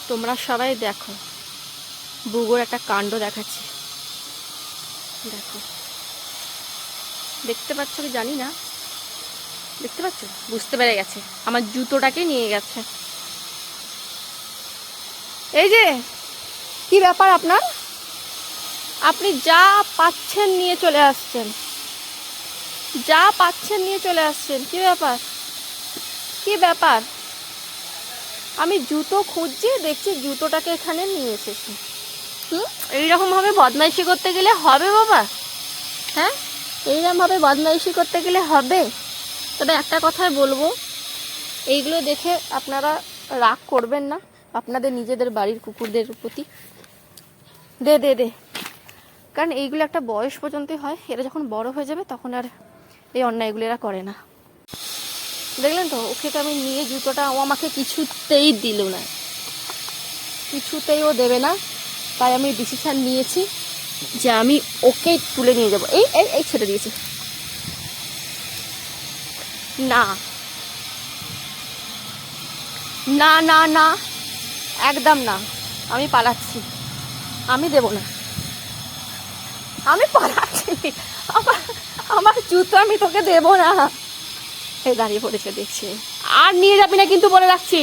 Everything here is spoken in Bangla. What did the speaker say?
তোমরা সবাই দেখো, বুগুর একটা কাণ্ড দেখাচ্ছি। দেখো, দেখতে পাচ্ছ কি জানি না, দেখতে পাচ্ছ? বুঝতে পেরে গেছে, আমার জুতোটাকে নিয়ে গেছে। এই যে কি ব্যাপার আপনার? আপনি যা পাচ্ছেন নিয়ে চলে আসছেন, যা পাচ্ছেন নিয়ে চলে আসছেন। কি ব্যাপার, কি ব্যাপার? আমি জুতো খুঁজছি, দেখছি জুতোটাকে এখানে নিয়ে এসেছি। এইরকমভাবে বদমাইশি করতে গেলে হবে বাবা? হ্যাঁ, এইরকমভাবে বদমাইশি করতে গেলে হবে? তবে একটা কথাই বলবো, এইগুলো দেখে আপনারা রাগ করবেন না আপনাদের নিজেদের বাড়ির কুকুরদের প্রতি। দে দে দে, কারণ এইগুলো একটা বয়স পর্যন্তই হয়, এরা যখন বড় হয়ে যাবে তখন আর এই অন্যায়গুলো এরা করে না। দেখলেন তো, ওকে তো আমি নিয়ে জুতোটা, ও আমাকে কিছুতেই দিল না, কিছুতেই ও দেবে না। তাই আমি ডিসিশান নিয়েছি যে আমি ওকে তুলে নিয়ে যাব। এই এই এই ছেড়ে দিয়েছে। না না না না, একদম না, আমি পালাচ্ছি, আমি দেব না, আমি পালাচ্ছি। আমার আমার জুতো আমি তোকে দেব না। এই দাঁড়িয়ে পড়েছে দেখছি, আর নিয়ে যাবি না কিন্তু বলে রাখছি।